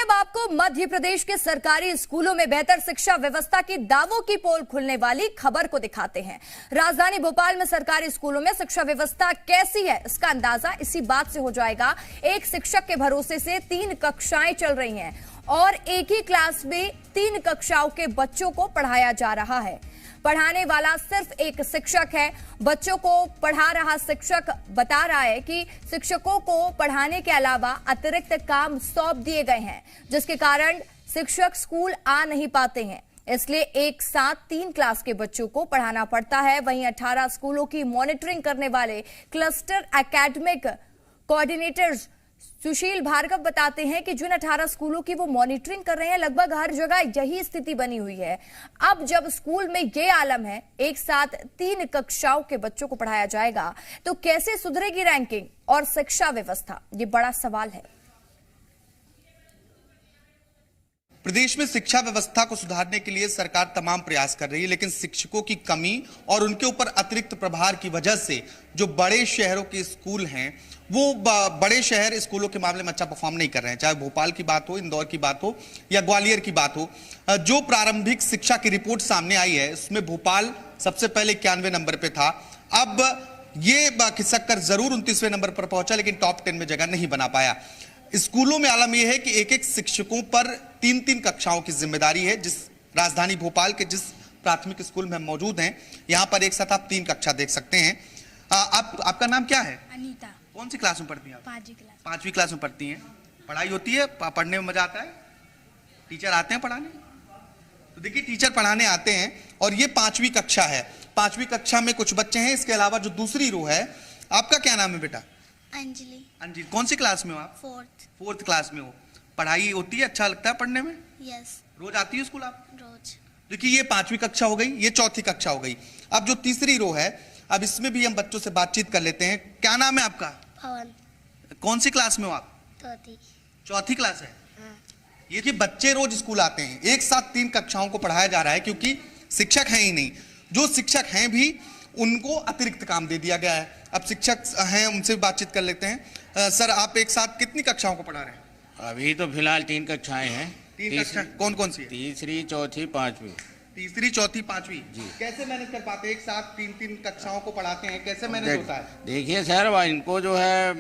अब आपको मध्य प्रदेश के सरकारी स्कूलों में बेहतर शिक्षा व्यवस्था की दावों की पोल खुलने वाली खबर को दिखाते हैं। राजधानी भोपाल में सरकारी स्कूलों में शिक्षा व्यवस्था कैसी है, इसका अंदाजा इसी बात से हो जाएगा। एक शिक्षक के भरोसे से 3 कक्षाएं चल रही हैं और एक ही क्लास में 3 कक्षाओं के बच्चों को पढ़ाया जा रहा है। पढ़ाने वाला सिर्फ एक शिक्षक है। बच्चों को पढ़ा रहा शिक्षक बता रहा है कि शिक्षकों को पढ़ाने के अलावा अतिरिक्त काम सौंप दिए गए हैं, जिसके कारण शिक्षक स्कूल आ नहीं पाते हैं। इसलिए एक साथ 3 क्लास के बच्चों को पढ़ाना पड़ता है। वहीं 18 स्कूलों की मॉनिटरिंग करने वाले क्लस्टर एकेडमिक कोऑर्डिनेटर्स सुशील भार्गव बताते हैं कि जिन 18 स्कूलों की वो मॉनिटरिंग कर रहे हैं, लगभग हर जगह यही स्थिति बनी हुई है। अब जब स्कूल में ये आलम है, एक साथ 3 कक्षाओं के बच्चों को पढ़ाया जाएगा, तो कैसे सुधरेगी रैंकिंग और शिक्षा व्यवस्था, ये बड़ा सवाल है। प्रदेश में शिक्षा व्यवस्था को सुधारने के लिए सरकार तमाम प्रयास कर रही है, लेकिन शिक्षकों की कमी और उनके ऊपर अतिरिक्त प्रभार की वजह से जो बड़े शहरों के स्कूल हैं, वो बड़े शहर स्कूलों के मामले में अच्छा परफॉर्म नहीं कर रहे हैं। चाहे भोपाल की बात हो, इंदौर की बात हो या ग्वालियर की बात हो। जो प्रारंभिक शिक्षा की रिपोर्ट सामने आई है, उसमें भोपाल सबसे पहले 91 नंबर पे था। अब ये खिसक कर जरूर 29वें नंबर पर पहुंचा, लेकिन टॉप 10 में जगह नहीं बना पाया। स्कूलों में आलम यह है कि एक शिक्षकों पर 3 कक्षाओं की जिम्मेदारी है। जिस राजधानी भोपाल के जिस प्राथमिक स्कूल में हम मौजूद हैं, यहां पर एक साथ आप 3 कक्षा देख सकते हैं। आपका नाम क्या है? अनीता। कौन सी क्लास में पढ़ती हैं आप? 5वीं क्लास में पढ़ती हैं। पढ़ाई होती है, पढ़ने में मजा आता है? टीचर आते हैं पढ़ाने? तो देखिए, टीचर पढ़ाने आते हैं और ये 5वीं कक्षा है। 5वीं कक्षा में कुछ बच्चे हैं, इसके अलावा जो दूसरी रो है। आपका क्या नाम है बेटा? अंजलि। कौन सी क्लास में हो आप? 4th क्लास में हो। पढ़ाई होती है, अच्छा लगता है पढ़ने में? यस। रोज आती है स्कूल आप? रोज। देखिए, ये 5वीं कक्षा हो गई, ये 4थी कक्षा हो गई। अब जो तीसरी रो है, अब इसमें भी हम बच्चों से बातचीत कर लेते हैं। क्या नाम है आपका? पवन। कौन सी क्लास में हो आप? 4थी क्लास है। ये कि बच्चे रोज स्कूल आते हैं, एक साथ 3 कक्षाओं को पढ़ाया जा रहा है, क्योंकि शिक्षक है ही नहीं। जो शिक्षक हैं भी, उनको अतिरिक्त काम दे दिया गया है। अब शिक्षक हैं, उनसे बातचीत कर लेते हैं। सर, आप एक साथ कितनी कक्षाओं को पढ़ा रहे हैं? अभी तो फिलहाल 3 कक्षाएं हैं। 3 कक्षा कौन कौन सी है? तीसरी, चौथी, 5वीं। तीसरी, चौथी, 5वीं जी। कैसे मैनेज कर पाते हैं? एक साथ 3 कक्षाओं को पढ़ाते हैं, कैसे मैनेज होता है? देखिए सर, इनको जो है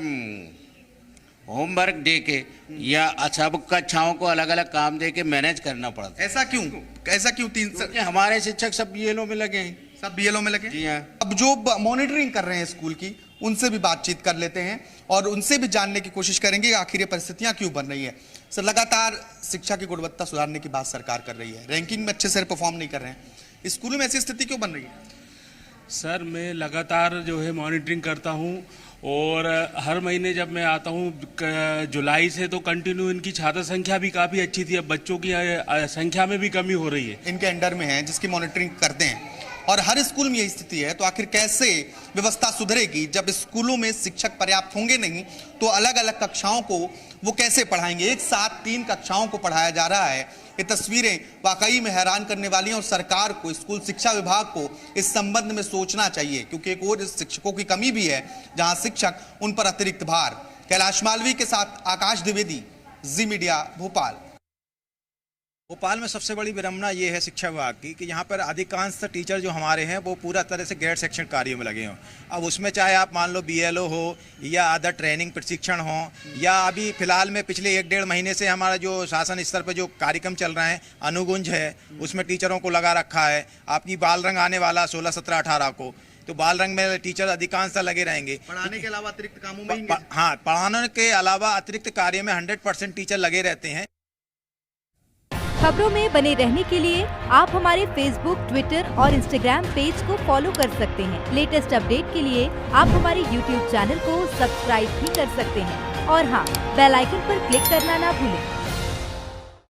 होमवर्क दे के या सब कक्षाओं को अलग अलग काम दे के मैनेज करना पड़ता है। ऐसा क्यों? 3 हमारे शिक्षक सब बीएलओ में लगे हैं। सब बीएलओ में लगे? जी हाँ। अब जो मॉनिटरिंग कर रहे हैं स्कूल की, उनसे भी बातचीत कर लेते हैं और उनसे भी जानने की कोशिश करेंगे आखिर ये परिस्थितियां क्यों बन रही है। सर, लगातार शिक्षा की गुणवत्ता सुधारने की बात सरकार कर रही है, रैंकिंग में अच्छे से परफॉर्म नहीं कर रहे हैं, स्कूलों में ऐसी स्थिति क्यों बन रही है? सर, मैं लगातार जो है मॉनिटरिंग करता हूँ और हर महीने जब मैं आता हूँ जुलाई से, तो कंटिन्यू इनकी छात्र संख्या भी काफ़ी अच्छी थी। अब बच्चों की संख्या में भी कमी हो रही है। इनके अंडर में है जिसकी मॉनिटरिंग करते हैं और हर स्कूल में यही स्थिति है, तो आखिर कैसे व्यवस्था सुधरेगी? जब स्कूलों में शिक्षक पर्याप्त होंगे नहीं, तो अलग अलग कक्षाओं को वो कैसे पढ़ाएंगे? एक साथ 3 कक्षाओं को पढ़ाया जा रहा है। ये तस्वीरें वाकई में हैरान करने वाली हैं और सरकार को, स्कूल शिक्षा विभाग को इस संबंध में सोचना चाहिए, क्योंकि एक और शिक्षकों की कमी भी है, जहां शिक्षक, उन पर अतिरिक्त भार। कैलाश मालवी के साथ आकाश द्विवेदी, जी मीडिया, भोपाल। भोपाल में सबसे बड़ी विडंबना ये है शिक्षा विभाग की कि यहाँ पर अधिकांश टीचर जो हमारे हैं, वो पूरा तरह से गैर शैक्षणिक कार्यों में लगे हों। अब उसमें चाहे आप मान लो बीएलओ हो या अदर ट्रेनिंग प्रशिक्षण हो, या अभी फिलहाल में पिछले 1-1.5 महीने से हमारा जो शासन स्तर पर जो कार्यक्रम चल रहे हैं, अनुगुंज है, उसमें टीचरों को लगा रखा है। आपकी बाल रंग आने वाला 16, 17, 18 को, तो बाल रंग में टीचर अधिकांश लगे रहेंगे। पढ़ाने के अलावा अतिरिक्त कामों में हाँ, पढ़ाने के अलावा अतिरिक्त कार्य में 100% टीचर लगे रहते हैं। खबरों में बने रहने के लिए आप हमारे फेसबुक, ट्विटर और इंस्टाग्राम पेज को फॉलो कर सकते हैं। लेटेस्ट अपडेट के लिए आप हमारे यूट्यूब चैनल को सब्सक्राइब भी कर सकते हैं और हाँ, बेल आइकन पर क्लिक करना ना भूलें।